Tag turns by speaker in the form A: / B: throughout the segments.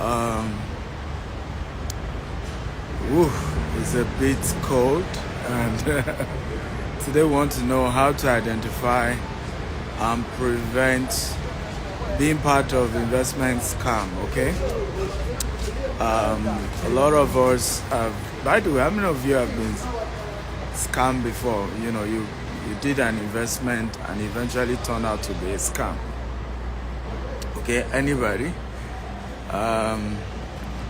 A: Um, it's a bit cold, and today we want to know how to identify and prevent being part of investment scam. Okay. A lot of us have. By the way, how many of you have been scammed before? You did an investment and eventually turned out to be a scam. Okay, anybody?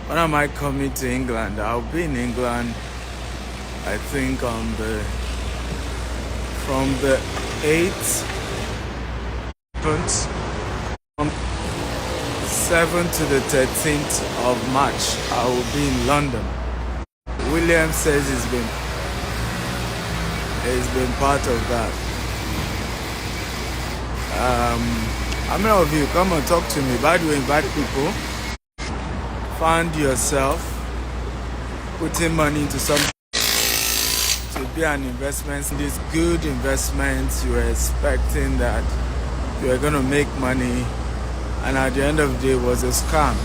A: When am I coming to England? I'll be in England, I think, from the 8th, from 7th to the 13th of March. I will be in London. William says he's been part of that. How many of you come and talk to me? By the way, invite people. Find yourself putting money into something to be an investment. These good investments, you are expecting that you are going to make money, and at the end of the day, it was a scam.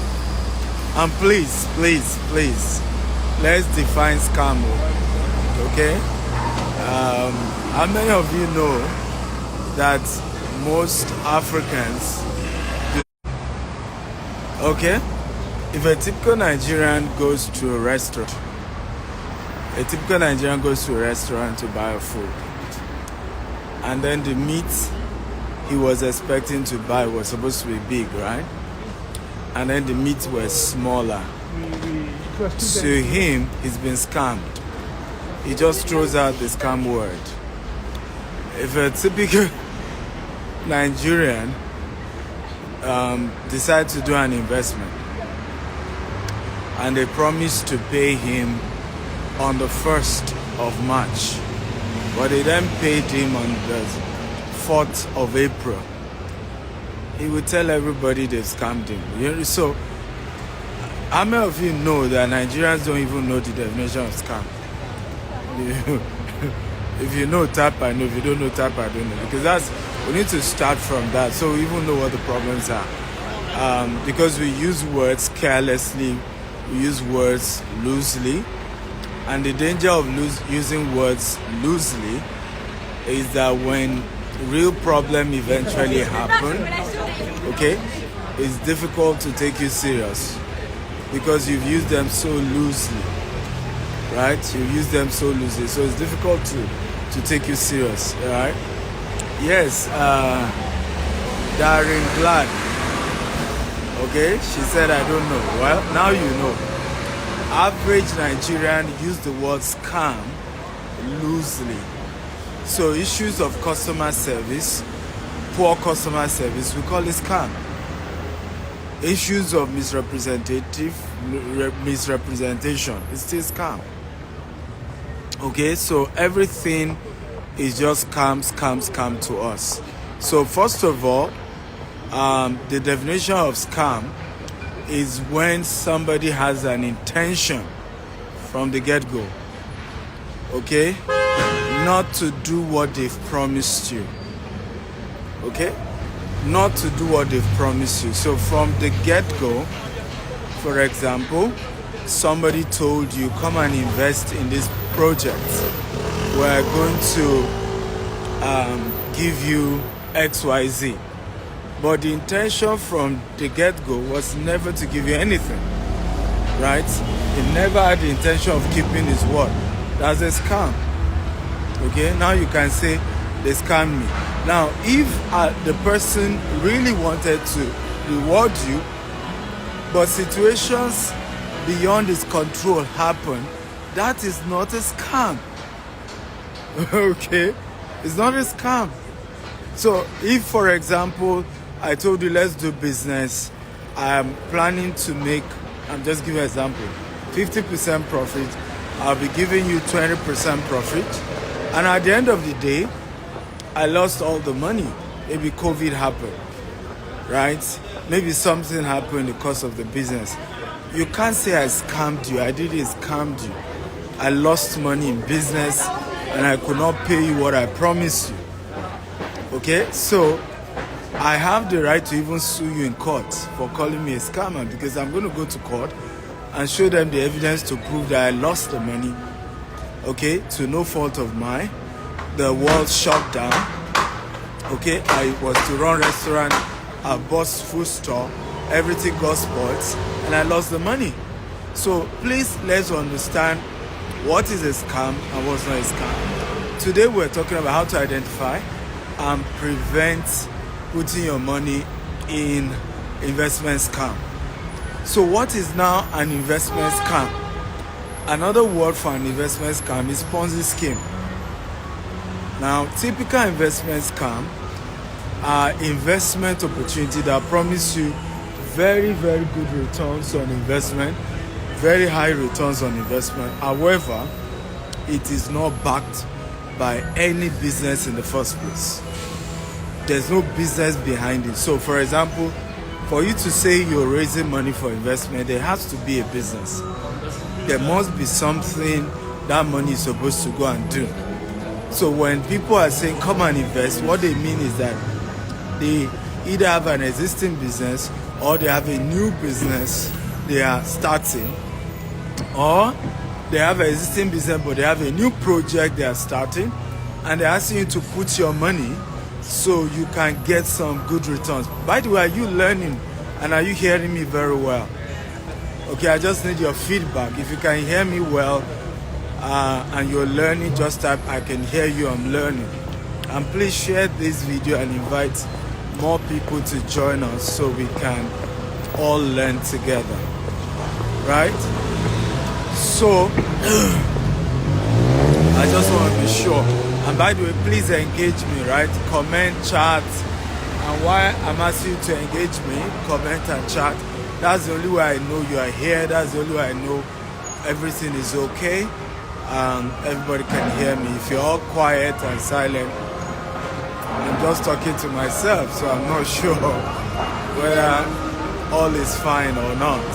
A: And please, let's define scam. Okay? How many of you know that most Africans do? Okay? If a typical Nigerian goes to a restaurant, to buy food, and then the meat he was expecting to buy was supposed to be big, right? And then the meat was smaller. To him, he's been scammed. He just throws out the scam word. If a typical Nigerian decides to do an investment, and they promised to pay him on the 1st of March, but they then paid him on the 4th of April, he would tell everybody they've scammed him. So, how many of you know that Nigerians don't even know the definition of scam? If you know, tap I know. If you don't know, tap I don't know. Because we need to start from that, so we even know what the problems are. Because we use words carelessly, we use words loosely, and the danger of using words loosely is that when real problem eventually happen, okay, it's difficult to take you serious because you've used them so loosely, right? You've used them so loosely, so it's difficult to take you serious, right? Yes, Darren Glad. Okay, she said, I don't know. Well, now you know. Average Nigerian use the word scam loosely. So issues of customer service, poor customer service, we call it scam. Issues of misrepresentation, it's still scam. Okay, so everything is just scam to us. So first of all, the definition of scam is when somebody has an intention from the get-go, okay, not to do what they've promised you, okay, not to do what they've promised you. So from the get-go, for example, somebody told you, come and invest in this project. We're going to give you XYZ. But the intention from the get-go was never to give you anything, right? He never had the intention of keeping his word. That's a scam. Okay, now you can say they scammed me. Now, if the person really wanted to reward you, but situations beyond his control happen, that is not a scam. Okay, it's not a scam. So if, for example, I told you let's do business, I'm planning to make, I'm just giving an example, 50% profit, I'll be giving you 20% profit, and at the end of the day, I lost all the money. Maybe COVID happened, right? Maybe something happened in the course of the business. You can't say I scammed you. I didn't scam you. I lost money in business and I could not pay you what I promised you. Okay, so I have the right to even sue you in court for calling me a scammer, because I'm going to go to court and show them the evidence to prove that I lost the money, okay, to no fault of mine. The world shut down, okay, I was to run restaurant, I bought food store, everything got spoiled, and I lost the money. So please, let's understand what is a scam and what's not a scam. Today we're talking about how to identify and prevent putting your money in investment scam. So what is now an investment scam? Another word for an investment scam is Ponzi scheme. Now, typical investment scam are investment opportunity that promise you very, very good returns on investment, very high returns on investment. However, it is not backed by any business in the first place. There's no business behind it. So, for example, for you to say you're raising money for investment, there has to be a business. There must be something that money is supposed to go and do. So when people are saying come and invest, what they mean is that they either have an existing business or they have a new business they are starting, or they have an existing business but they have a new project they are starting, and they're asking you to put your money so you can get some good returns. By the way, are you learning and are you hearing me very well? Okay, I just need your feedback. If you can hear me well and you're learning, just type I can hear you, I'm learning. And please share this video and invite more people to join us so we can all learn together, right? So I just want to be sure. And by the way, please engage me, right? Comment, chat. And why I'm asking you to engage me, comment and chat. That's the only way I know you are here. That's the only way I know everything is okay. Everybody can hear me. If you're all quiet and silent, I'm just talking to myself, so I'm not sure whether all is fine or not.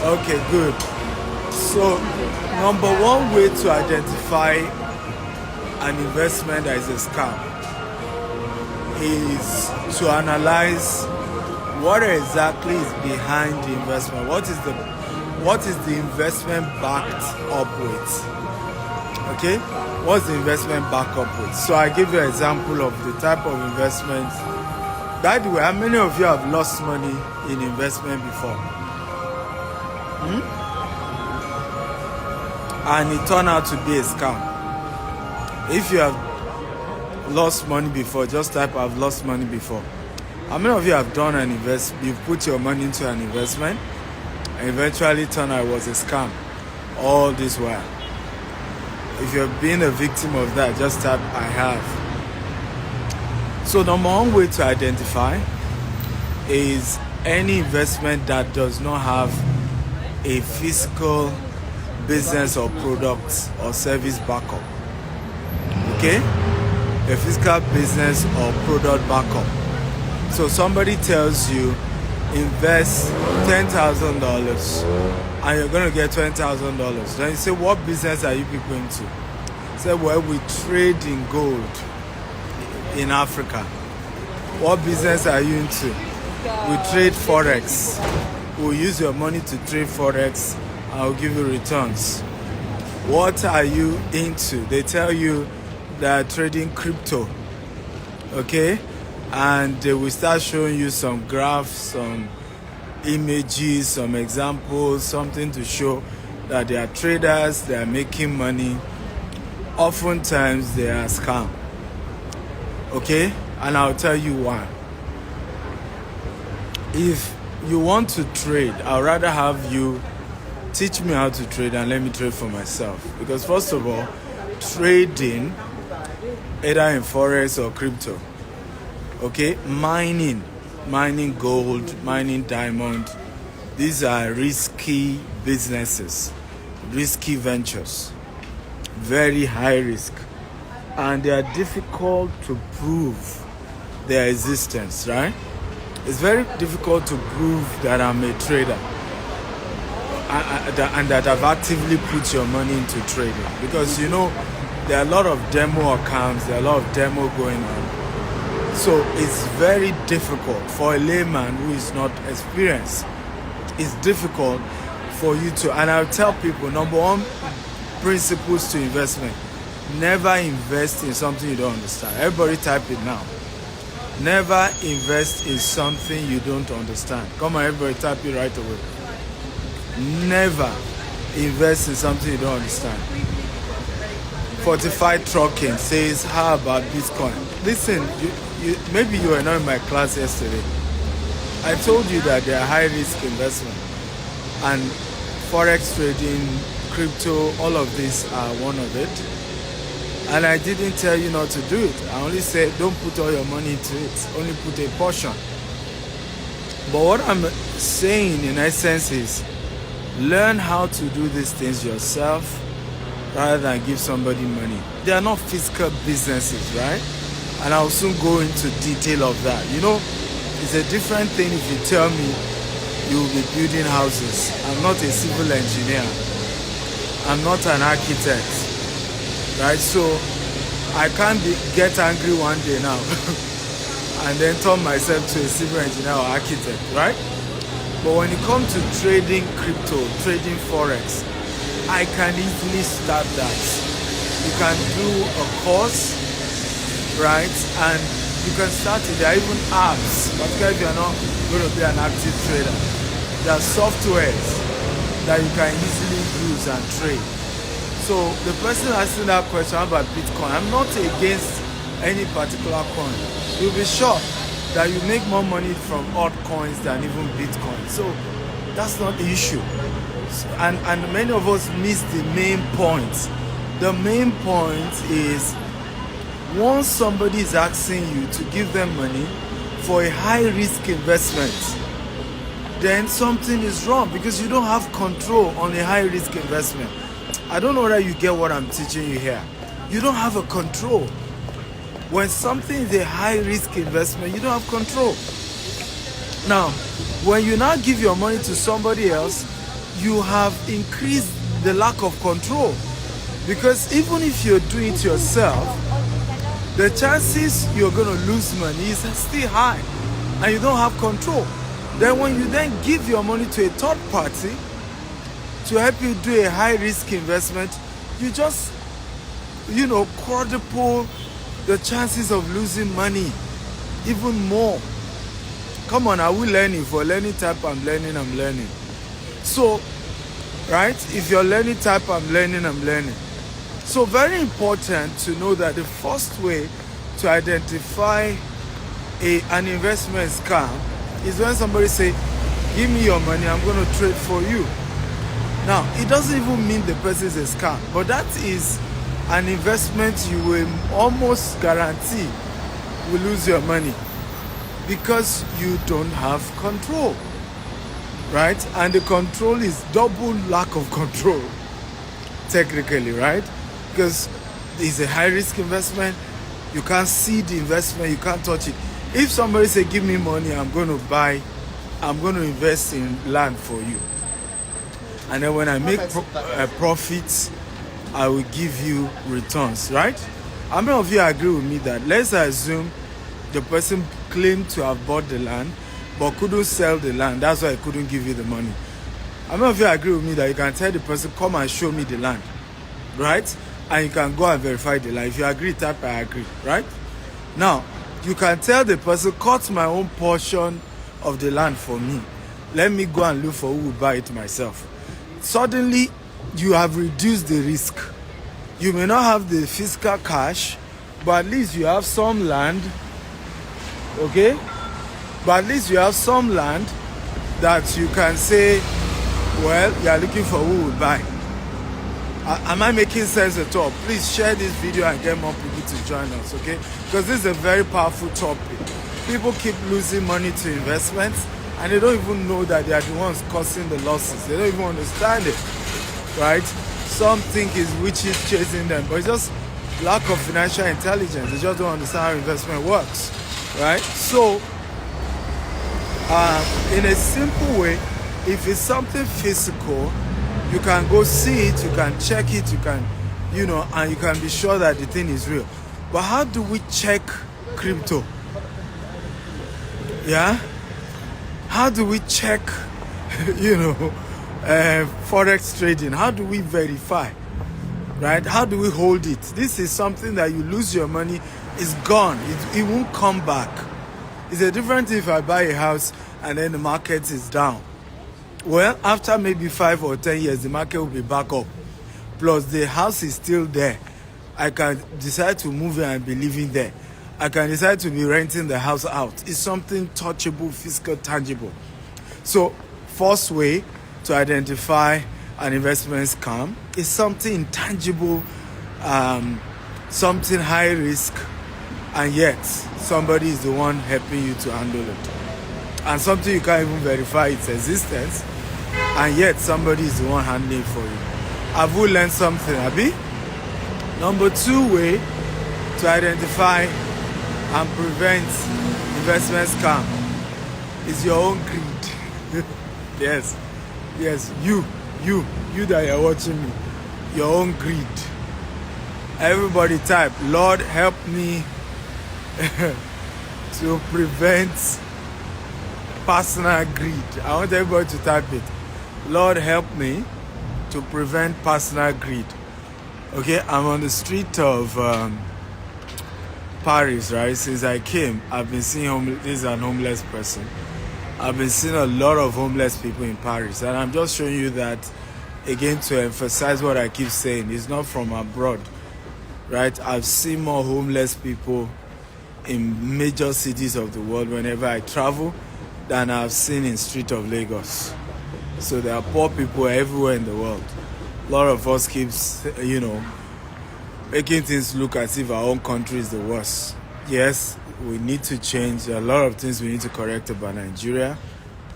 A: Okay, good. So, number one way to identify an investment that is a scam is to analyze what exactly is behind the investment. What is the investment backed up with? Okay, what's the investment backed up with? So I give you an example of the type of investment. By the way, how many of you have lost money in investment before? And it turned out to be a scam. If you have lost money before, just type I've lost money before. How many of you have done an investment? You've put your money into an investment and eventually turned out it was a scam all this while. If you've been a victim of that, just type I have. So number one way to identify is any investment that does not have a physical business or product or service backup. Okay? A physical business or product backup. So somebody tells you invest $10,000 and you're going to get $20,000. Then you say, what business are you people into? Say, well, we trade in gold in Africa. What business are you into? We trade Forex. We'll use your money to trade Forex and I'll give you returns. What are you into? They tell you they're trading crypto. Okay? And they will start showing you some graphs, some images, some examples, something to show that they are traders, they are making money. Oftentimes they are scam. Okay? And I'll tell you why. If you want to trade, I'd rather have you teach me how to trade and let me trade for myself. Because first of all, trading, either in Forex or crypto, okay, mining gold, mining diamond, these are risky businesses, risky ventures, very high risk, and they are difficult to prove their existence, right? It's very difficult to prove that I'm a trader and that I've actively put your money into trading, because you know there are a lot of demo accounts, there are a lot of demo going on. So it's very difficult for a layman who is not experienced. It's difficult for you to, and I'll tell people, number one principles to investment: never invest in something you don't understand. Everybody type it now. Never invest in something you don't understand. Come on, everybody type it right away. Never invest in something you don't understand. Fortified Trucking says, how about Bitcoin? Listen, maybe you were not in my class yesterday. I told you that they are high risk investment, and forex trading, crypto, all of these are one of it. And I didn't tell you not to do it. I only said don't put all your money into it, only put a portion. But what I'm saying in essence is, learn how to do these things yourself rather than give somebody money. They are not physical businesses, right? And I'll soon go into detail of that. You know, it's a different thing if you tell me you will be building houses. I'm not a civil engineer. I'm not an architect, right? So I can't get angry one day now and then turn myself to a civil engineer or architect, right? But when it comes to trading crypto, trading forex, I can easily start that. You can do a course, right? And you can start it. There are even apps, particularly if you're not going to be an active trader. There are softwares that you can easily use and trade. So the person asking that question about Bitcoin, I'm not against any particular coin. You'll be shocked that you make more money from altcoins than even Bitcoin. So that's not the issue. And many of us miss the main point. The main point is, once somebody is asking you to give them money for a high risk investment, then something is wrong, because you don't have control on a high risk investment. I don't know whether you get what I'm teaching you here. You don't have a control. When something is a high risk investment, you don't have control. Now, when you now give your money to somebody else, you have increased the lack of control. Because even if you're doing it yourself, the chances you're going to lose money is still high, and you don't have control. Then when you then give your money to a third party to help you do a high risk investment, you just, quadruple the chances of losing money even more. Come on, are we learning? For learning type, I'm learning. So, right, if you're learning type, I'm learning. So very important to know that the first way to identify an investment scam is when somebody say, give me your money, I'm going to trade for you. Now, it doesn't even mean the person is a scam, but that is an investment you will almost guarantee will lose your money, because you don't have control, right? And the control is double lack of control, technically, right? Because it's a high risk investment. You can't see the investment, you can't touch it. If somebody say, give me money, I'm going to invest in land for you, and then when I make profits, I will give you returns, right? How many of you agree with me that, let's assume the person claimed to have bought the land but couldn't sell the land, that's why I couldn't give you the money? How many of you agree with me that you can tell the person, come and show me the land, right? And you can go and verify the land. If you agree, type I agree, right? Now, you can tell the person, cut my own portion of the land for me. Let me go and look for who will buy it myself. Suddenly, you have reduced the risk. You may not have the physical cash, but at least you have some land, okay? But at least you have some land that you can say, well, you are looking for who will buy. Am I making sense at all? Please share this video and get more people to join us, okay? Because this is a very powerful topic. People keep losing money to investments, and they don't even know that they are the ones causing the losses. They don't even understand it, right? Some think it's witches chasing them, but it's just lack of financial intelligence. They just don't understand how investment works, right? So, in a simple way, if it's something physical, you can go see it, you can check it, you can, and you can be sure that the thing is real. But how do we check crypto? Yeah? How do we check, forex trading? How do we verify? Right? How do we hold it? This is something that you lose your money, it's gone. It won't come back. It's a different thing if I buy a house and then the market is down. Well, after maybe 5 or 10 years, the market will be back up. Plus, the house is still there. I can decide to move in and be living there. I can decide to be renting the house out. It's something touchable, physical, tangible. So, first way to identify an investment scam is something intangible, something high risk, and yet somebody is the one helping you to handle it. And something you can't even verify its existence, and yet somebody is the one handling it for you. Have we learned something, Abi? Number 2 way to identify and prevent investment scam is your own greed. Yes, you that are watching me, your own greed. Everybody type, Lord help me to prevent personal greed. I want everybody to type it. Lord help me to prevent personal greed. Okay, I'm on the street of Paris, right? Since I came, I've been seeing this is an homeless person. I've been seeing a lot of homeless people in Paris, and I'm just showing you that again to emphasize what I keep saying. It's not from abroad, right? I've seen more homeless people in major cities of the world whenever I travel than I've seen in street of Lagos. So there are poor people everywhere in the world. A lot of us keeps, making things look as if our own country is the worst. Yes, we need to change. There are a lot of things we need to correct about Nigeria,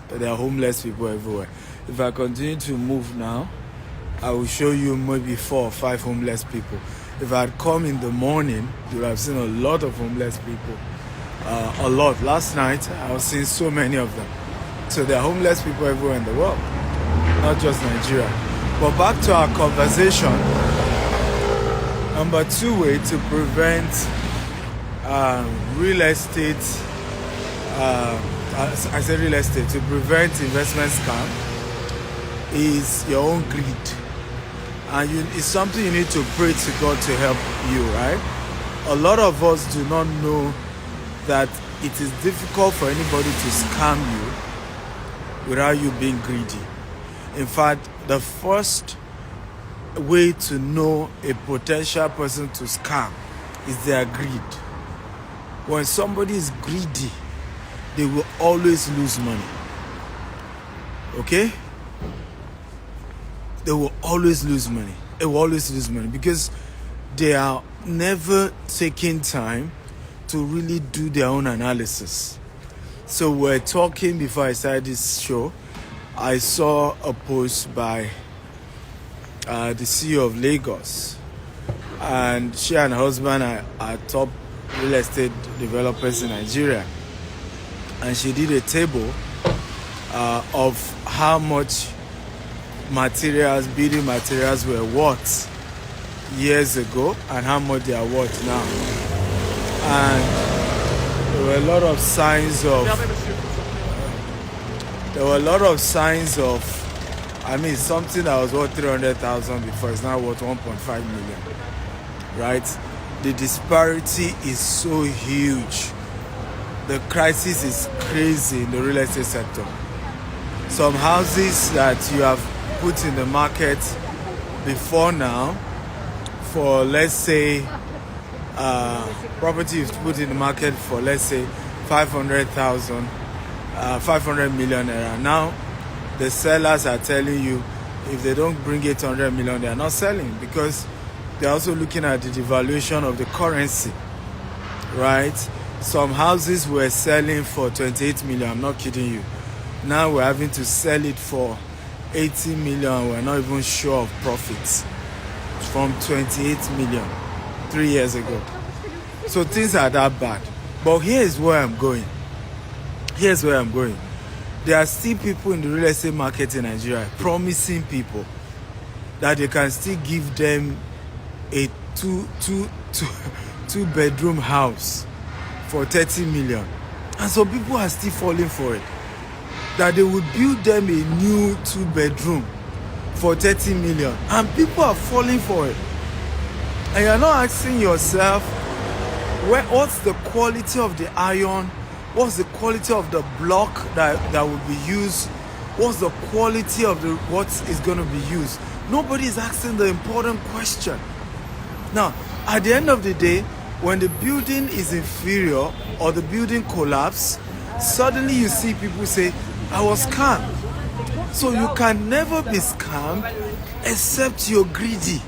A: but there are homeless people everywhere. If I continue to move now, I will show you maybe 4 or 5 homeless people. If I had come in the morning, you would have seen a lot of homeless people. A lot. Last night, I was seeing so many of them. So there are homeless people everywhere in the world, not just Nigeria. But back to our conversation. Number 2 way to prevent real estate, I said real estate, to prevent investment scam is your own greed. And it's something you need to pray to God to help you, right? A lot of us do not know that it is difficult for anybody to scam you without you being greedy. In fact, the first way to know a potential person to scam is their greed. When somebody is greedy, they will always lose money. Okay? They will always lose money. They will always lose money because they are never taking time to really do their own analysis. So we're talking before I started this show. I saw a post by the CEO of Lagos, and she and her husband are top real estate developers in Nigeria, and she did a table of how much building materials were worth years ago and how much they are worth now. And there were a lot of signs of something that was worth 300,000 before is now worth 1.5 million, right? The disparity is so huge. The crisis is crazy in the real estate sector. Some houses that you have put in the market before now for, let's say, property you've put in the market for, let's say, 500 million naira. Now, the sellers are telling you if they don't bring 800 million, they are not selling because they're also looking at the devaluation of the currency, right? Some houses were selling for 28 million, I'm not kidding you. Now we're having to sell it for 80 million, we're not even sure of profits from 28 million 3 years ago. So things are that bad. But here's where I'm going. There are still people in the real estate market in Nigeria promising people that they can still give them a two bedroom house for 30 million. And some people are still falling for it. That they would build them a new 2-bedroom for 30 million. And people are falling for it. And you're not asking yourself, what's the quality of the iron? What's the quality of the block that will be used? What's the quality of what is going to be used? Nobody is asking the important question. Now, at the end of the day, when the building is inferior or the building collapses, suddenly you see people say, I was scammed. So you can never be scammed except you're greedy.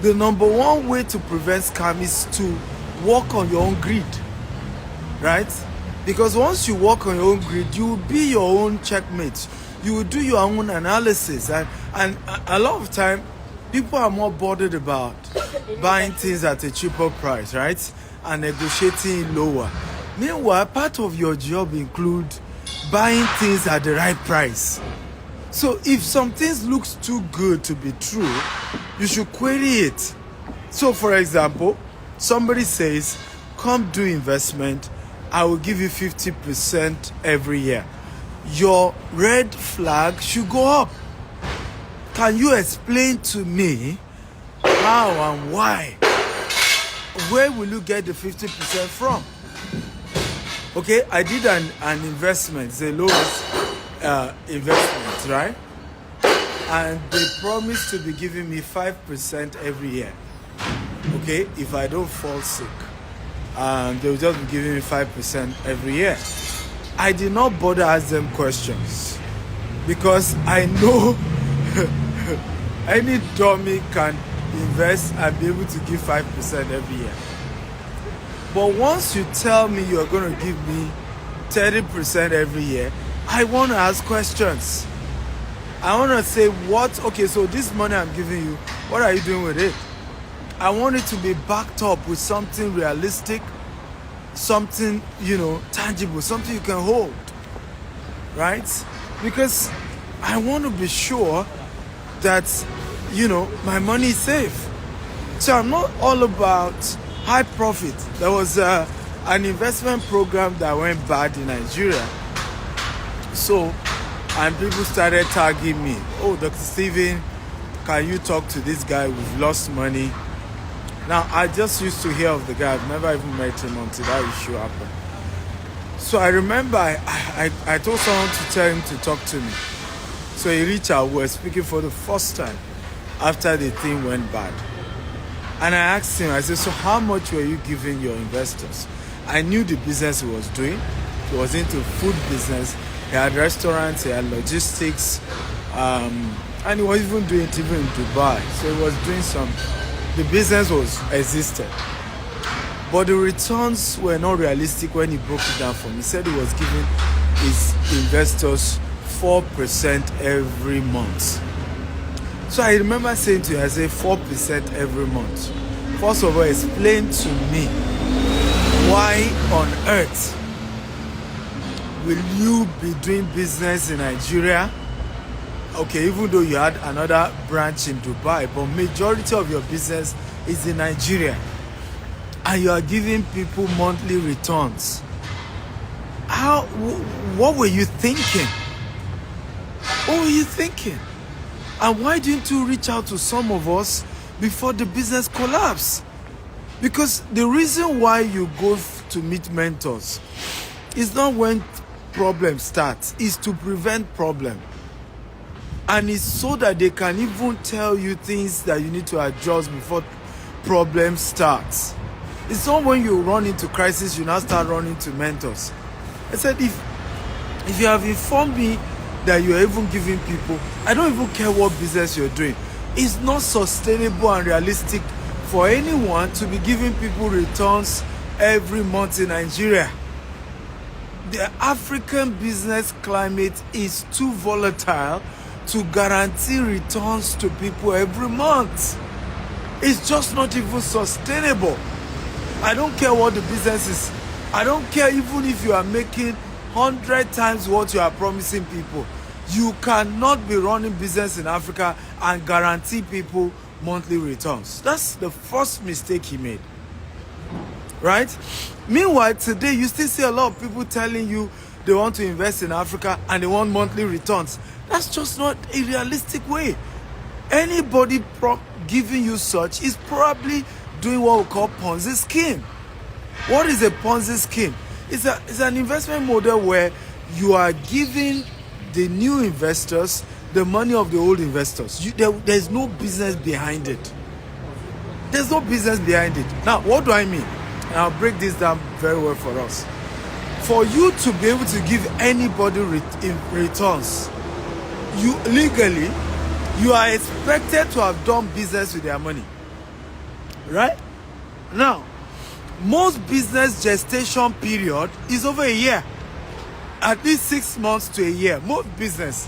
A: The number one way to prevent scam is to work on your own greed, right? Because once you work on your own greed, you will be your own checkmate. You will do your own analysis. And a lot of time, people are more bothered about buying things at a cheaper price, right? And negotiating lower. Meanwhile, part of your job includes buying things at the right price. So if some things looks too good to be true, you should query it. So for example, somebody says, come do investment, I will give you 50% every year. Your red flag should go up. Can you explain to me how and why? Where will you get the 50% from? Okay, I did an investment, the lowest investment, right? And they promised to be giving me 5% every year. Okay, if I don't fall sick, they will just be giving me 5% every year. I did not bother ask them questions because I know any dummy can invest and be able to give 5% every year. But once you tell me you're going to give me 30% every year, I want to ask questions. I want to say, okay, so this money I'm giving you, what are you doing with it? I want it to be backed up with something realistic, something, tangible, something you can hold, right? Because I want to be sure that, my money is safe. So I'm not all about high profit. There was an investment program that went bad in Nigeria. So, and people started tagging me. Oh, Dr. Stephen, can you talk to this guy? We've lost money. Now, I just used to hear of the guy. I've never even met him until that issue happened. So I remember I told someone to tell him to talk to me. So he reached out. We were speaking for the first time after the thing went bad. And I asked him, I said, so how much were you giving your investors? I knew the business he was doing. He was into food business. He had restaurants, he had logistics, and he was even doing it even in Dubai. So he was doing the business existed. But the returns were not realistic when he broke it down for me. He said he was giving his investors 4% every month. So I remember saying to him, I said 4% every month. First of all, explain to me why on earth will you be doing business in Nigeria? Okay, even though you had another branch in Dubai, but majority of your business is in Nigeria. And you are giving people monthly returns. What were you thinking? What were you thinking? And why didn't you reach out to some of us before the business collapsed? Because the reason why you go to meet mentors is not when problem starts, is to prevent problem. And it's so that they can even tell you things that you need to adjust before problem starts. It's not when you run into crisis, you now start running to mentors. I said, if you have informed me that you're even giving people, I don't even care what business you're doing. It's not sustainable and realistic for anyone to be giving people returns every month in Nigeria. The African business climate is too volatile to guarantee returns to people every month. It's just not even sustainable. I don't care what the business is. I don't care even if you are making 100 times what you are promising people. You cannot be running business in Africa and guarantee people monthly returns. That's the first mistake he made. right? Meanwhile, today you still see a lot of people telling you they want to invest in Africa and they want monthly returns. That's just not a realistic way. Anybody giving you such is probably doing what we call Ponzi scheme. What is a Ponzi scheme? It's an investment model where you are giving the new investors the money of the old investors. There's no business behind it. There's no business behind it. Now, what do I mean? And I'll break this down very well for us. For you to be able to give anybody returns, legally, you are expected to have done business with their money. Right? Now, most business gestation period is over a year. At least 6 months to a year. Most business.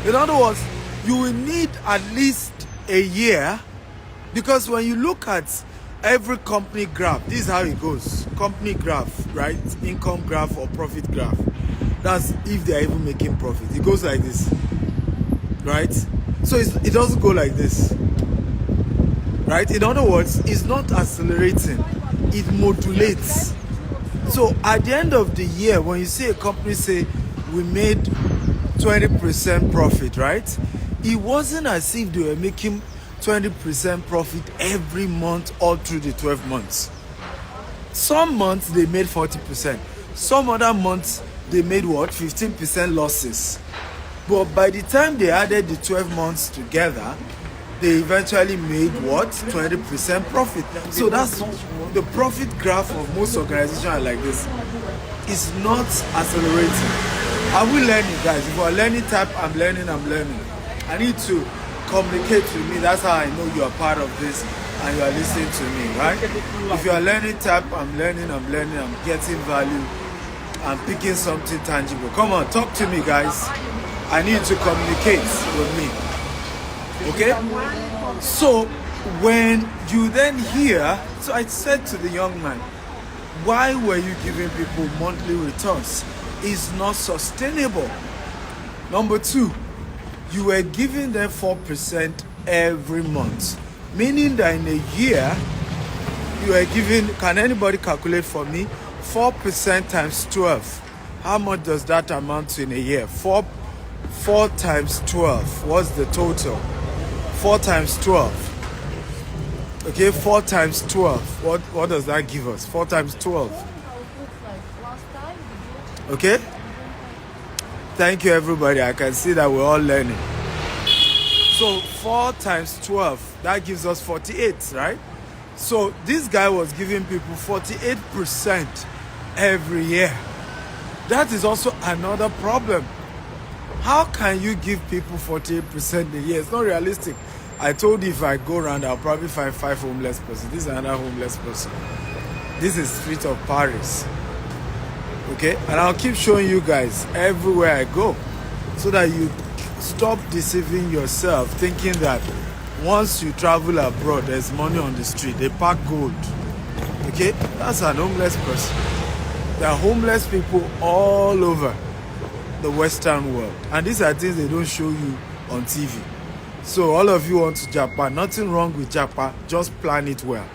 A: In other words, you will need at least a year, because when you look at every company graph, this is how it goes. Company graph, right? Income graph or profit graph. That's if they are even making profit. It goes like this. Right? So it doesn't go like this. Right? In other words, it's not accelerating. It modulates. So at the end of the year, when you see a company say, we made 20% profit, right? It wasn't as if they were making 20% profit every month all through the 12 months. Some months they made 40%. Some other months they made what? 15% losses. But by the time they added the 12 months together, they eventually made what? 20% profit. So that's the profit graph of most organizations are like this. It's not accelerating. Are we learning, guys? If you're learning type, I'm learning. I need to communicate with me. That's how I know you are part of this and you are listening to me, right? If you are learning type, I'm learning, I'm getting value, I'm picking something tangible. Come on, talk to me, guys. I need to communicate with me. Okay? So when you then hear, so I said to the young man, why were you giving people monthly returns? It's not sustainable. Number two, you were giving them 4% every month. Meaning that in a year, you are giving, can anybody calculate for me? 4% times 12. How much does that amount to in a year? 4 times 12. What's the total? 4 times 12. Okay, 4 times 12. What does that give us? 4 times 12. Okay? Thank you, everybody. I can see that we're all learning. So 4 times 12, that gives us 48, right? So this guy was giving people 48% every year. That is also another problem. How can you give people 48% a year? It's not realistic. I told you if I go around, I'll probably find 5 homeless persons. This is another homeless person. This is street of Paris. Okay? And I'll keep showing you guys everywhere I go so that you stop deceiving yourself thinking that once you travel abroad, there's money on the street. They pack gold. Okay? That's an homeless person. There are homeless people all over the Western world. And these are things they don't show you on TV. So all of you want to Japan. Nothing wrong with Japan. Just plan it well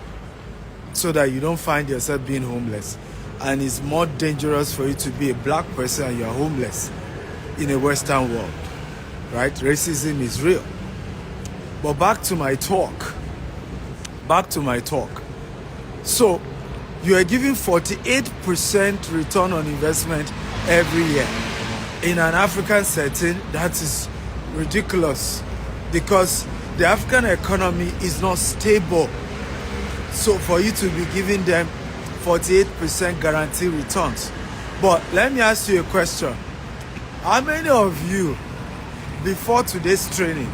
A: so that you don't find yourself being homeless. And it's more dangerous for you to be a black person and you're homeless in a Western world. Right? Racism is real. But back to my talk. So, you are giving 48% return on investment every year. In an African setting, that is ridiculous because the African economy is not stable. So, for you to be giving them 48% guarantee returns. But let me ask you a question. How many of you, before today's training,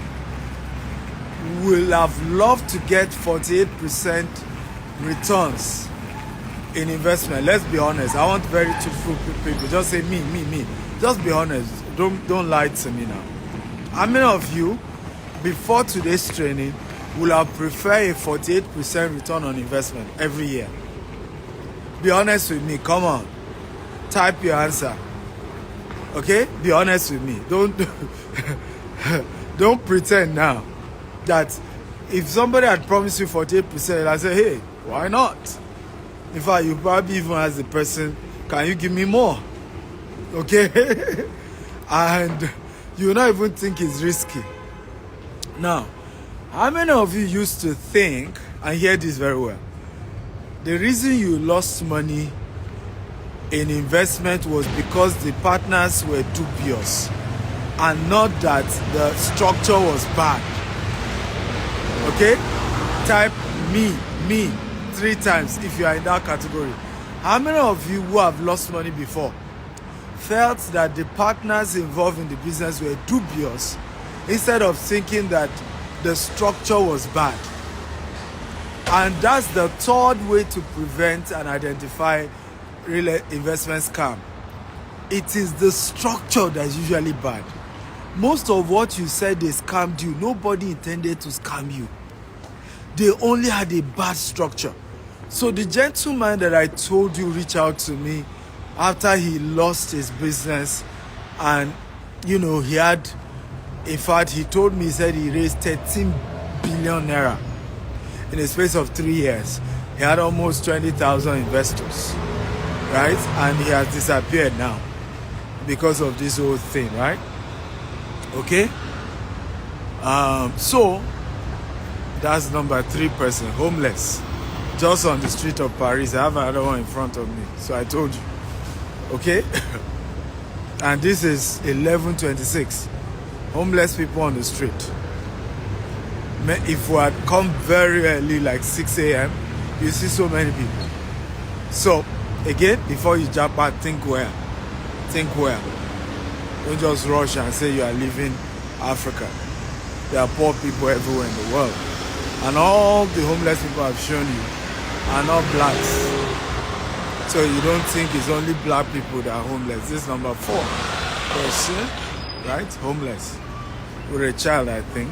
A: will have loved to get 48% returns in investment? Let's be honest. I want very truthful people. Just say me. Just be honest. Don't lie to me now. How many of you, before today's training, will have preferred a 48% return on investment every year? Be honest with me. Come on. Type your answer. Okay? Be honest with me. Don't pretend now that if somebody had promised you 48%, I say, hey, why not? In fact, you probably even ask the person, can you give me more? Okay? And you not even think it's risky. Now, how many of you used to think, and hear this very well, the reason you lost money in investment was because the partners were dubious and not that the structure was bad? Okay? Type me 3 times if you are in that category. How many of you who have lost money before felt that the partners involved in the business were dubious instead of thinking that the structure was bad? And that's the third way to prevent and identify real investment scam. It is the structure that's usually bad. Most of what you said they scammed you, nobody intended to scam you. They only had a bad structure. So the gentleman that I told you reached out to me after he lost his business, and he had, in fact, he told me, he said he raised 13 billion naira in the space of 3 years. He had almost 20,000 investors, right? And he has disappeared now because of this whole thing, right? Okay? So that's number 3 person, homeless, just on the street of Paris. I have another one in front of me, so I told you. Okay? And this is 11:26. Homeless people on the street. If we had come very early, like 6 a.m., you see so many people. So, again, before you jump out, think well. Think well. Don't just rush and say you are leaving Africa. There are poor people everywhere in the world. And all the homeless people I've shown you are not blacks. So you don't think it's only black people that are homeless. This is number 4 person, right? Homeless. With a child, I think.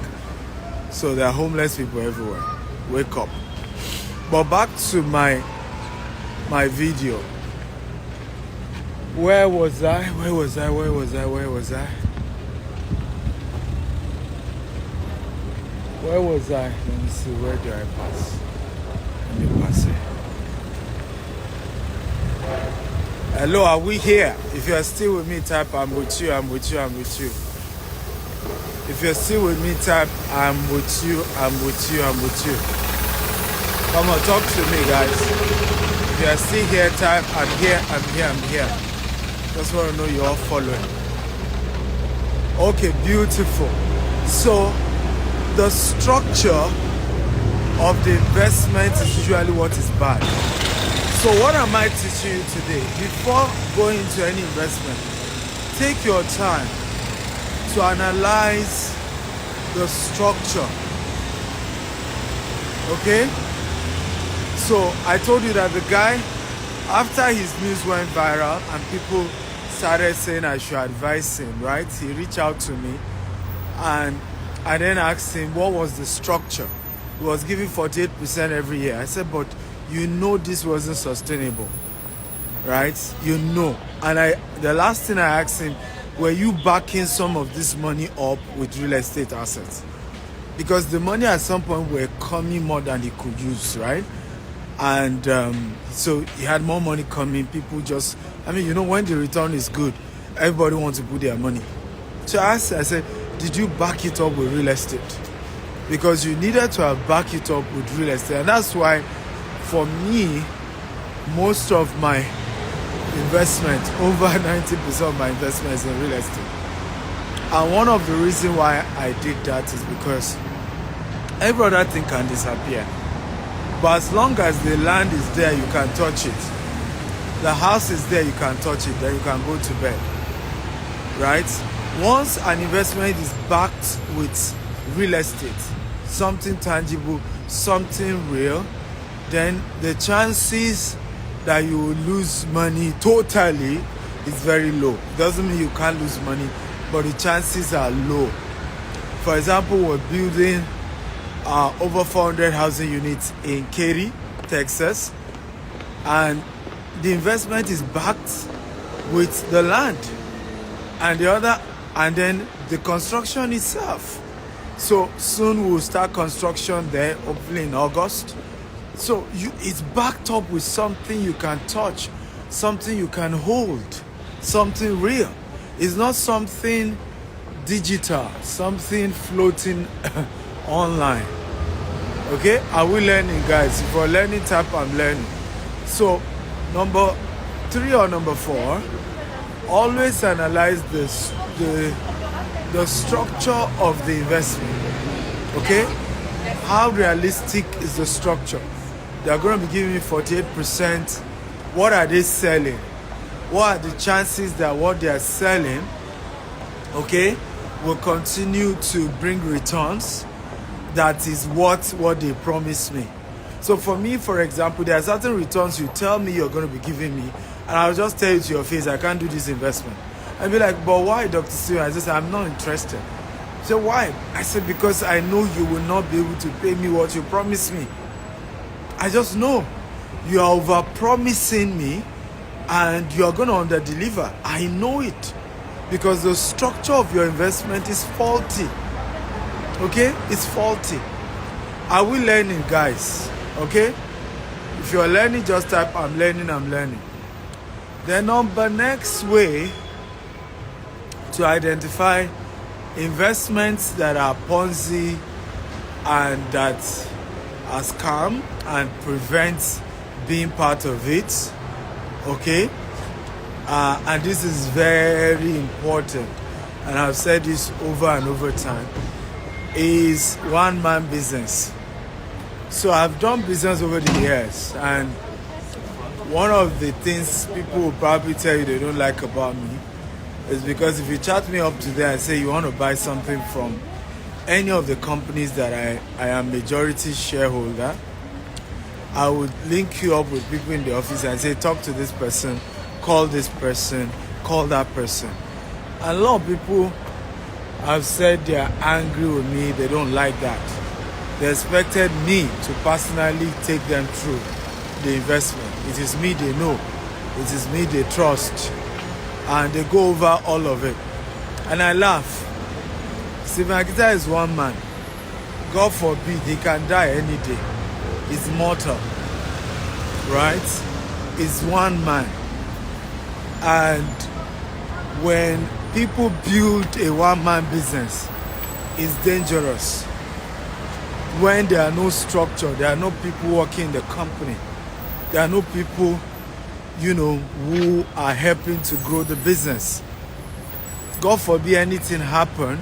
A: So there are homeless people everywhere. Wake up. But back to my video. Where was I? Let me see, where do I pass? Let me pass it. Hello, are we here? If you are still with me, type I'm with you. If you're still with me, type I'm with you. Come on, talk to me, guys. If you are still here, type I'm here. Just want to know you're all following. Okay, beautiful. So the structure of the investment is usually what is bad. So what am I teaching you today? Before going into any investment, take your time to analyze the structure. Okay? So I told you that the guy, after his news went viral and people started saying I should advise him, right? He reached out to me and I then asked him what was the structure. He was giving 48% every year. I said, but this wasn't sustainable, right? And the last thing I asked him, were you backing some of this money up with real estate assets? Because the money at some point were coming more than he could use, right? And so he had more money coming. People just, when the return is good, everybody wants to put their money. So I said, did you back it up with real estate? Because you needed to have backed it up with real estate. And that's why, for me, most of my investment, over 90% of my investment is in real estate. And one of the reasons why I did that is because every other thing can disappear. But as long as the land is there, you can touch it. The house is there, you can touch it, then you can go to bed. Right? Once an investment is backed with real estate, something tangible, something real, then the chances that you will lose money totally is very low. It doesn't mean you can't lose money, but the chances are low. For example, we're building over 400 housing units in Katy, Texas, and the investment is backed with the land and then the construction itself. So soon we'll start construction there, hopefully in August. So it's backed up with something you can touch, something you can hold, something real. It's not something digital, something floating online. Okay, are we learning, guys? If we're learning type, I'm learning. So number 3 or number 4, always analyze the structure of the investment. Okay, how realistic is the structure? They're going to be giving me 48%. What are they selling? What are the chances that what they are selling, okay, will continue to bring returns that is what they promised me? So for me, for example, there are certain returns you tell me you're going to be giving me, and I'll just tell you to your face, I can't do this investment. I'll be like, but why, Dr. Steven? I just say, I'm not interested. So why? I said, because I know you will not be able to pay me what you promised me. I just know you are over promising me and you are going to under deliver. I know it because the structure of your investment is faulty. Okay, it's faulty. Are we learning, guys? Okay, if you're learning, just type I'm learning, I'm learning. The next way to identify investments that are Ponzi and that are scam and prevent being part of it, okay, and this is very important, and I've said this over and over time, is one-man business. So I've done business over the years, and one of the things people will probably tell you they don't like about me is because if you chat me up today and say you want to buy something from any of the companies that I am majority shareholder, I would link you up with people in the office and say, talk to this person, call this person, call that person. And a lot of people have said they are angry with me, they don't like that. They expected me to personally take them through the investment. It is me they know, it is me they trust, and they go over all of it. And I laugh. Stephen Akita is one man. God forbid, he can die any day. He's mortal, right? He's one man. And when people build a one-man business, it's dangerous. When there are no structure, there are no people working in the company, there are no people, who are helping to grow the business. God forbid anything happen,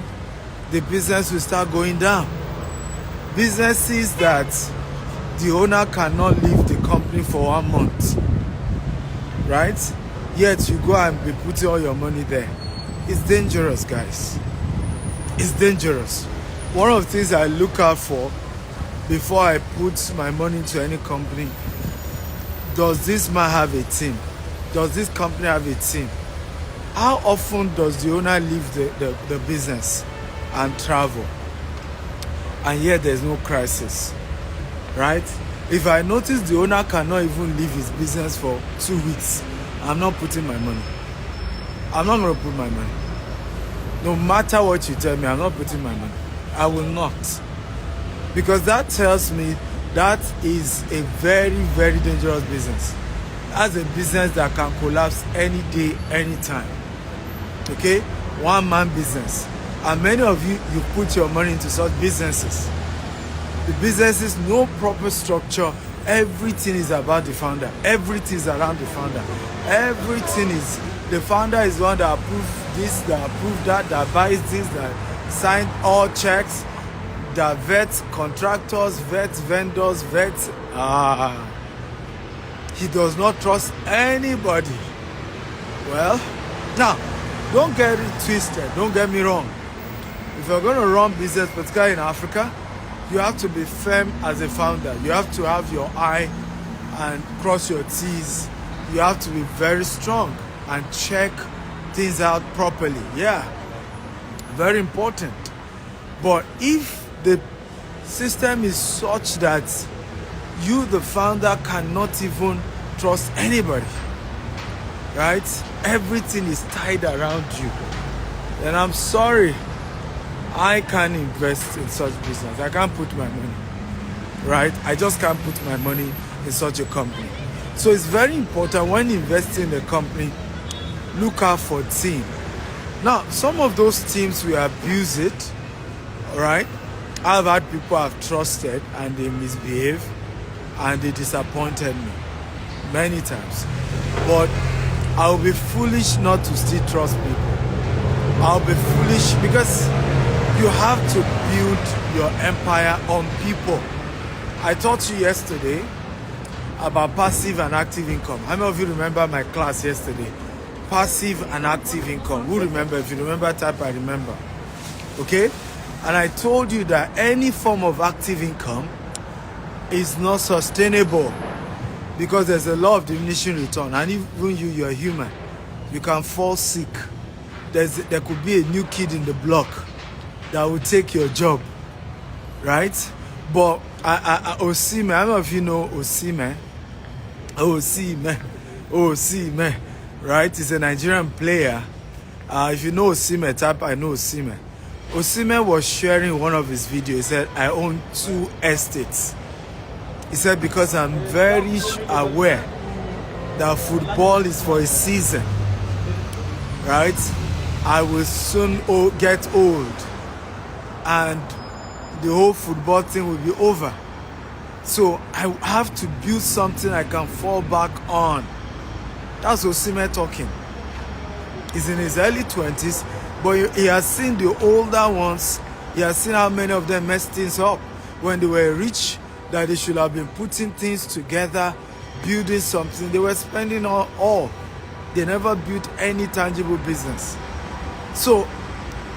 A: the business will start going down. Businesses that the owner cannot leave the company for 1 month, right? Yet you go and be putting all your money there. It's dangerous, guys. It's dangerous. One of the things I look out for before I put my money into any company, does this man have a team? Does this company have a team? How often does the owner leave the business and travel? And yet there's no crisis, right? If I notice the owner cannot even leave his business for 2 weeks, I'm not putting my money. I'm not going to put my money. No matter what you tell me, I'm not putting my money. I will not. Because that tells me that is a very, very dangerous business. That's a business that can collapse any day, anytime. Okay? One-man business. And many of you put your money into such businesses. The businesses, no proper structure. Everything is about the founder. Everything is around the founder. Everything is, the founder is the one that approves this, that approves that buys this, that signs all checks, that vets contractors, vets vendors, vets. He does not trust anybody. Well, now, don't get it twisted. Don't get me wrong. If you're going to run business, particularly in Africa, you have to be firm as a founder. You have to have your eye and cross your T's. You have to be very strong and check things out properly. Yeah, very important. But if the system is such that you, the founder, cannot even trust anybody, right? Everything is tied around you. Then I'm sorry, I can't invest in such business. I can't put my money. right? I just can't put my money in such a company. So it's very important when investing in a company, look out for team. Now, some of those teams will abuse it, right? I've had people I've trusted and they misbehave and they disappointed me many times. But I'll be foolish not to still trust people. I'll be foolish because you have to build your empire on people. I taught you yesterday about passive and active income. How many of you remember my class yesterday? Passive and active income. Who remember? If you remember, type I remember. Okay? And I told you that any form of active income is not sustainable because there's a law of diminishing return. And even you're human. You can fall sick. There could be a new kid in the block that will take your job. Right? But Osimhen, I don't know if you know Osimhen. Osimhen. Right? He's a Nigerian player. If you know Osimhen, type I know Osimhen. Osimhen was sharing one of his videos. He said, I own 2 estates. He said, because I'm very aware that football is for a season. Right? I will soon get old. And the whole football thing will be over. So I have to build something I can fall back on. That's Osimhen talking. He's in his early 20s, but he has seen the older ones. He has seen how many of them messed things up when they were rich, that they should have been putting things together, building something. They were spending all. They never built any tangible business. So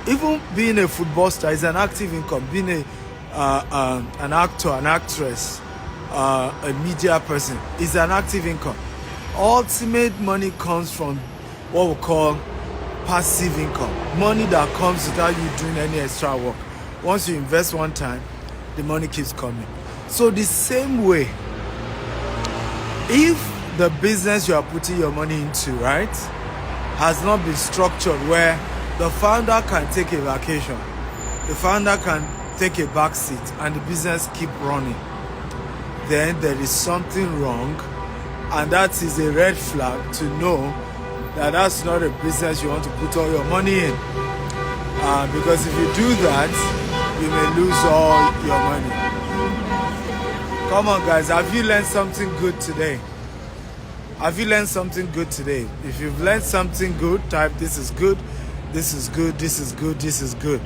A: even being a football star is an active income. Being an actor, an actress, a media person is an active income. Ultimate money comes from what we call passive income. Money that comes without you doing any extra work. Once you invest one time, the money keeps coming. So the same way, if the business you are putting your money into, right, has not been structured where the founder can take a vacation, the founder can take a back seat and the business keep running, then there is something wrong. And that is a red flag to know that that's not a business you want to put all your money in. Because if you do that, you may lose all your money. Come on, guys. Have you learned something good today? Have you learned something good today? If you've learned something good, type this is good, this is good, this is good, this is good.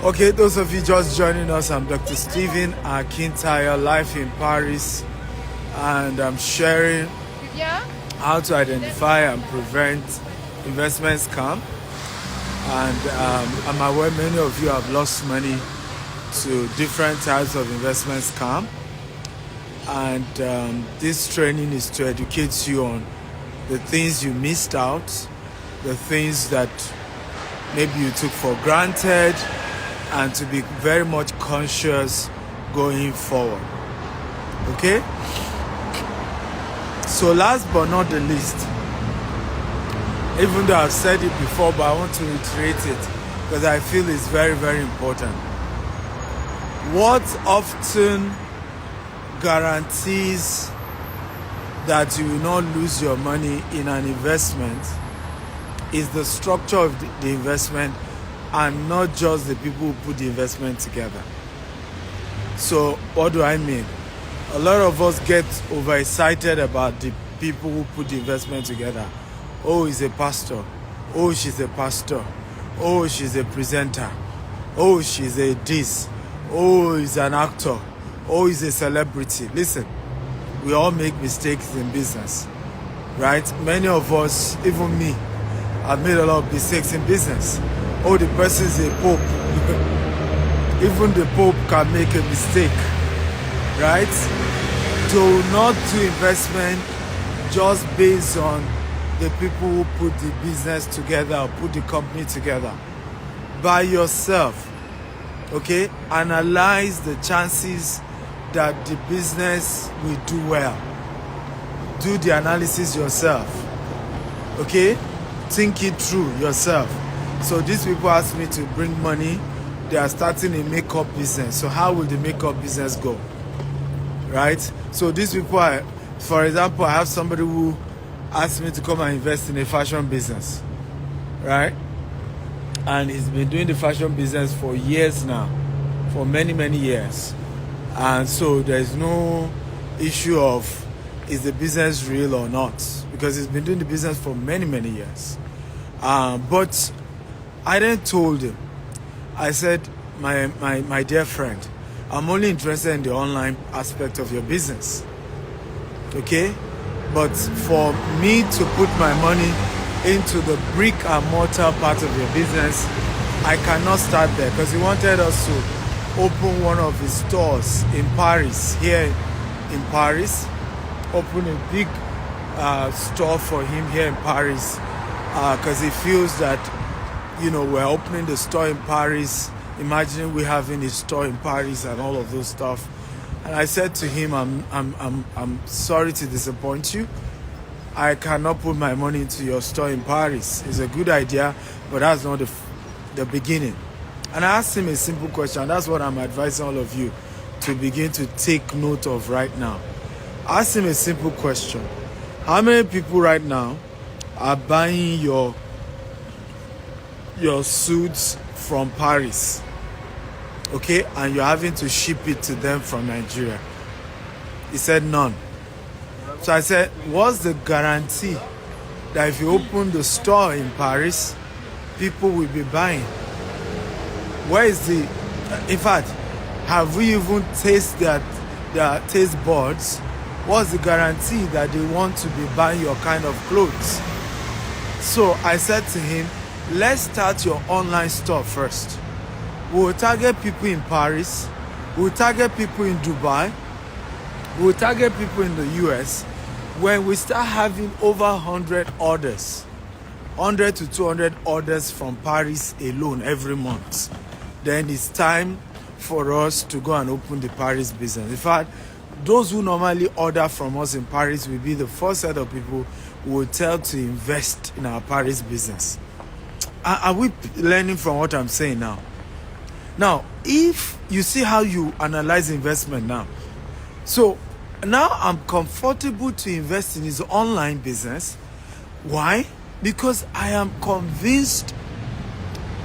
A: Okay, those of you just joining us, I'm Dr. Stephen Akintayo, live in Paris. And I'm sharing how to identify and prevent investment scam. And I'm aware many of you have lost money to different types of investment scam. And this training is to educate you on the things you missed out, the things that maybe you took for granted, and to be very much conscious going forward. Okay? So last but not the least, even though I've said it before, but I want to reiterate it because I feel it's very, very important. What often guarantees that you will not lose your money in an investment is the structure of the investment and not just the people who put the investment together. So what do I mean? A lot of us get overexcited about the people who put the investment together. Oh, he's a pastor. Oh, she's a pastor. Oh, she's a presenter. Oh, she's a this. Oh, he's an actor. Oh, he's a celebrity. Listen, we all make mistakes in business, right? Many of us, even me, have made a lot of mistakes in business. Oh, the person is a pope. Even the pope can make a mistake. Right? Do not do investment just based on the people who put the business together or put the company together. By yourself. Okay? Analyze the chances that the business will do well. Do the analysis yourself. Okay? Think it through yourself. So these people ask me to bring money they are starting a makeup business. So how will the makeup business go? Right? So these people are, for example, I have somebody who asked me to come and invest in a fashion business. Right? And he's been doing the fashion business for years now, for many, many years. And so there's no issue of is the business real or not, because he's been doing the business for many, many years. But I then told him, I said, my dear friend, I'm only interested in the online aspect of your business. Okay? But for me to put my money into the brick and mortar part of your business, I cannot start there, because he wanted us to open one of his stores in Paris, here in Paris, open a big store for him here in Paris, because he feels that, you know, we're opening the store in Paris, imagining we having a store in Paris and all of those stuff. And I said to him, I'm sorry to disappoint you. I cannot put my money into your store in Paris. It's a good idea, but that's not the beginning. And I asked him a simple question. That's what I'm advising all of you to begin to take note of right now. I asked him a simple question. How many people right now are buying your suits from Paris? Okay, and you're having to ship it to them from Nigeria? He said none. So I said, what's the guarantee that if you open the store in Paris, people will be buying? Where is the... In fact, have we even tasted their taste buds? What's the guarantee that they want to be buying your kind of clothes? So I said to him, let's start your online store first. We'll target people in Paris. We'll target people in Dubai. We'll target people in the US. When we start having over 100 orders, 100 to 200 orders from Paris alone every month, then it's time for us to go and open the Paris business. In fact, those who normally order from us in Paris will be the first set of people who will tell to invest in our Paris business. Are we learning from what I'm saying now? Now, if you see how you analyze investment now. So now I'm comfortable to invest in his online business. Why? Because I am convinced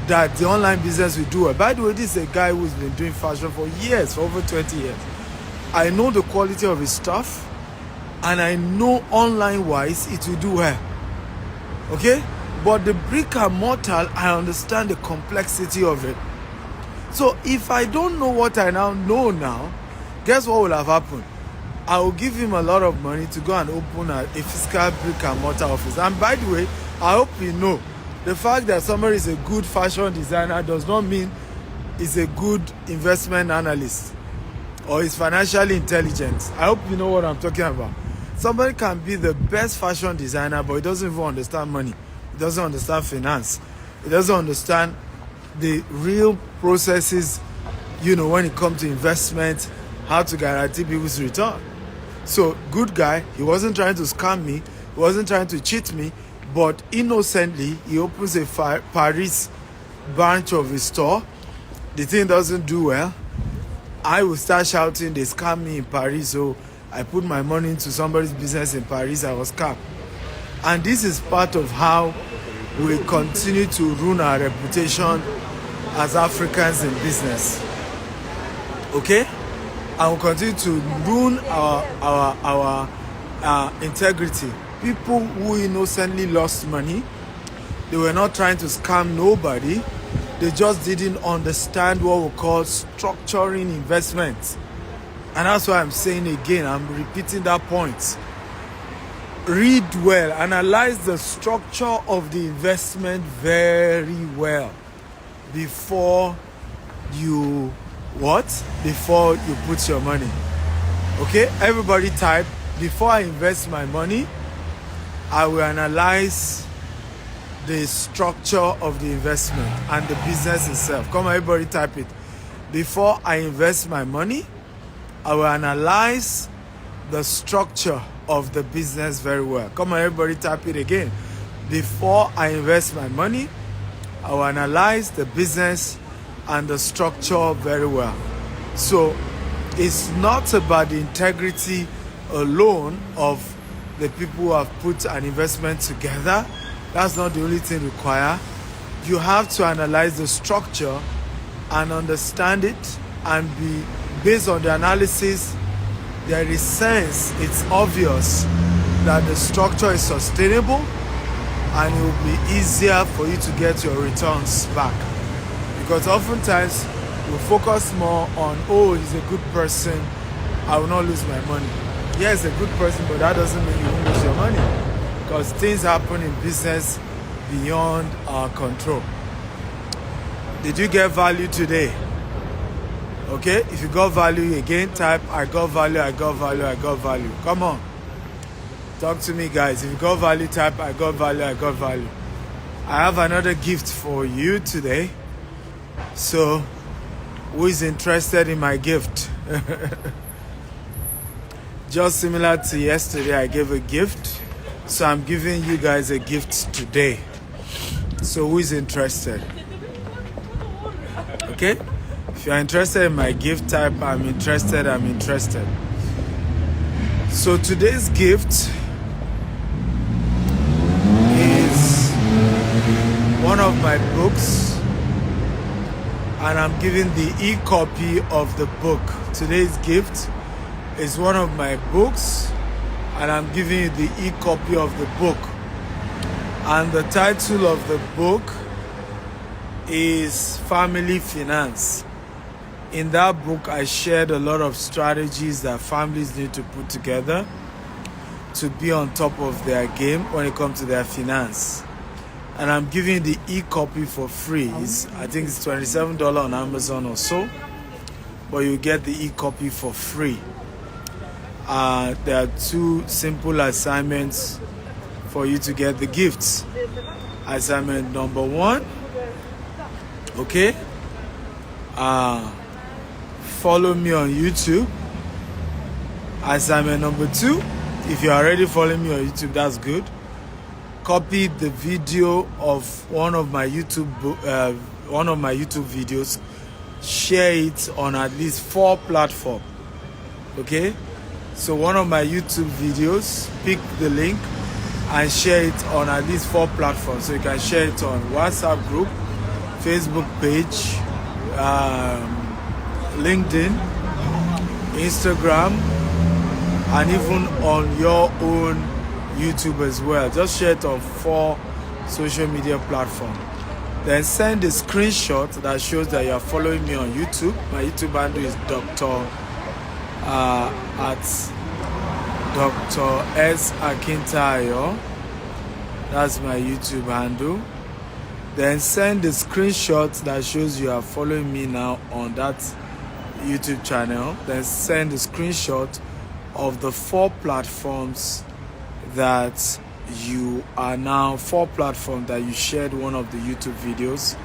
A: that the online business will do well. By the way, this is a guy who's been doing fashion for years, for over 20 years. I know the quality of his stuff, and I know online-wise it will do well. Okay? But the brick and mortar, I understand the complexity of it. So if I don't know what I now know now, guess what will have happened? I will give him a lot of money to go and open a physical brick and mortar office. And by the way, I hope you know, the fact that somebody is a good fashion designer does not mean he's a good investment analyst or is financially intelligent. I hope you know what I'm talking about. Somebody can be the best fashion designer, but he doesn't even understand money. He doesn't understand finance. He doesn't understand the real processes, you know, when it comes to investment, how to guarantee people's return. So, good guy, he wasn't trying to scam me, he wasn't trying to cheat me, but innocently, he opens a Paris branch of his store. The thing doesn't do well. I will start shouting, they scam me in Paris, so I put my money into somebody's business in Paris, I was scammed. And this is part of how we continue to ruin our reputation as Africans in business. Okay? And we continue to ruin our integrity. People who innocently lost money, they were not trying to scam nobody. They just didn't understand what we call structuring investments. And that's why I'm saying again, I'm repeating that point. Read well, analyze the structure of the investment very well before you before you put your money. Okay, everybody type, before I invest my money, I will analyze the structure of the investment and the business itself. Come on, everybody type it. Before I invest my money, I will analyze the structure of the business very well. Come on, everybody type it again. Before I invest my money, I will analyze the business and the structure very well. So it's not about the integrity alone of the people who have put an investment together. That's not the only thing required. You have to analyze the structure and understand it, and be based on the analysis, there is sense, it's obvious that the structure is sustainable and it will be easier for you to get your returns back. Because oftentimes we focus more on, oh, he's a good person, I will not lose my money. Yeah, he's a good person, but that doesn't mean you won't lose your money, because things happen in business beyond our control. Did you get value today? Okay, if you got value, again type I got value, I got value, I got value. Come on, talk to me, guys. If you got value, type I got value, I got value. I have another gift for you today. So who is interested in my gift? Just similar to yesterday, I gave a gift, so I'm giving you guys a gift today. So who is interested? Okay, if you're interested in my gift, type I'm interested, I'm interested. So today's gift is one of my books, and I'm giving the e-copy of the book. Today's gift is one of my books, and I'm giving you the e-copy of the book. And the title of the book is Family Finance. In that book, I shared a lot of strategies that families need to put together to be on top of their game when it comes to their finance. And I'm giving the e-copy for free. I think it's $27 on Amazon or so, but you get the e-copy for free. There are two simple assignments for you to get the gifts. Assignment number 1, okay, follow me on YouTube. Assignment number 2, if you're already following me on YouTube, that's good. Copy the video of one of my YouTube videos, share it on at least 4 platforms. Okay, so one of my YouTube videos, pick the link and share it on at least 4 platforms. So you can share it on WhatsApp group, Facebook page, LinkedIn, Instagram, and even on your own YouTube as well. Just share it on 4 social media platforms. Then send a screenshot that shows that you are following me on YouTube. My YouTube handle is Dr. S. Akintayo. That's my YouTube handle. Then send a screenshot that shows you are following me now on that YouTube channel. Then send a screenshot of the 4 platforms that you are now, 4 platforms that you shared one of the YouTube videos,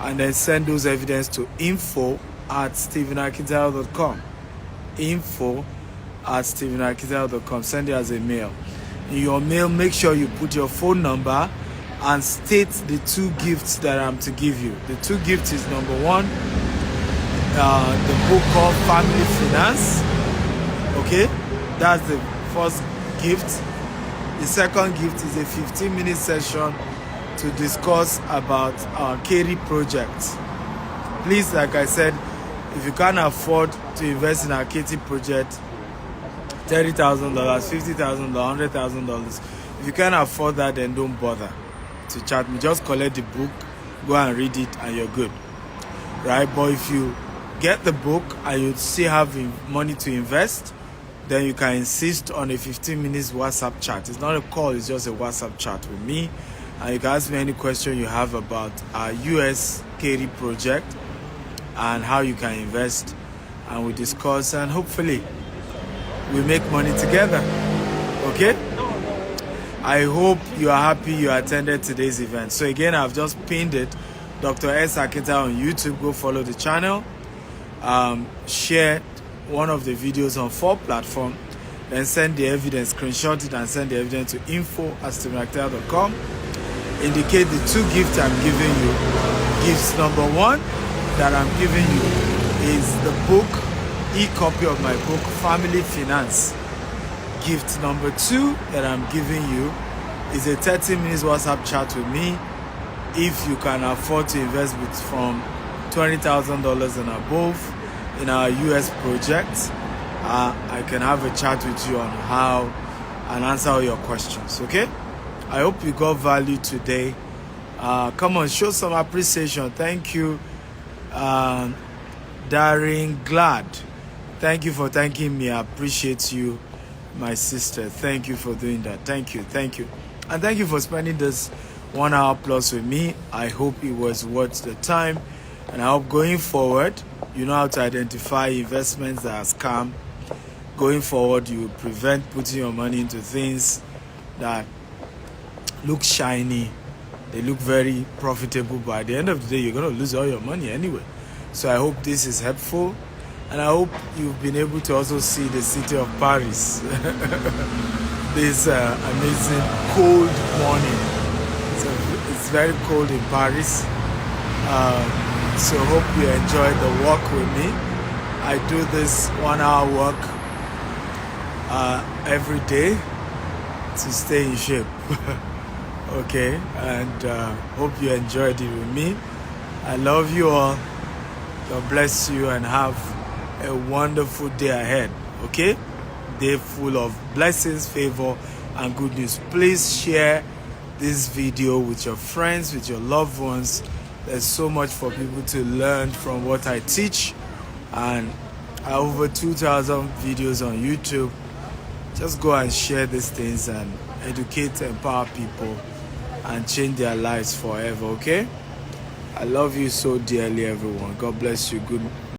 A: and then send those evidence to info@stephenakintayo.com. info@stephenakintayo.com. Send it as a mail. In your mail, make sure you put your phone number and state the 2 gifts that I'm to give you. The 2 gifts is number 1, the book called Family Finance. Okay, that's the first gift. The second gift is a 15-minute session to discuss about our KD project. Please, like I said, if you can't afford to invest in our KT project, $30,000, $50,000, $100,000. If you can't afford that, then don't bother to chat me. Just collect the book, go and read it, and you're good, right? But if you get the book and you still have money to invest, then you can insist on a 15 minutes WhatsApp chat. It's not a call, it's just a WhatsApp chat with me, and you can ask me any question you have about our US KD project and how you can invest, and we discuss, and hopefully we make money together. Okay, I hope you are happy you attended today's event. So again, I've just pinned it, Dr. S. Akintayo on YouTube. Go follow the channel, share one of the videos on 4 platforms, then send the evidence, screenshot it and send the evidence to info@stephenakintayo.com. Indicate the 2 gifts I'm giving you. Gifts number 1 that I'm giving you is the book, e-copy of my book, Family Finance. Gift number 2 that I'm giving you is a 30 minutes WhatsApp chat with me. If you can afford to invest with from $20,000 and above in our US project, I can have a chat with you on how and answer all your questions. Okay? I hope you got value today. Come on, show some appreciation. Thank you, Daring Glad. Thank you for thanking me. I appreciate you, my sister. Thank you for doing that. Thank you. And thank you for spending this 1 hour plus with me. I hope it was worth the time. And I hope going forward, you know how to identify investments that are scam. Going forward, you prevent putting your money into things that look shiny. They look very profitable, but at the end of the day, you're going to lose all your money anyway. So I hope this is helpful. And I hope you've been able to also see the city of Paris. This amazing cold morning. It's very cold in Paris. So hope you enjoyed the walk with me. I do this 1 hour walk every day to stay in shape. Okay, and hope you enjoyed it with me. I love you all. God bless you and have a wonderful day ahead. Okay, day full of blessings, favor, and good news. Please share this video with your friends, with your loved ones. There's so much for people to learn from what I teach, and I have over 2,000 videos on YouTube. Just go and share these things and educate, empower people, and change their lives forever. Okay, I love you so dearly, everyone. God bless you. Good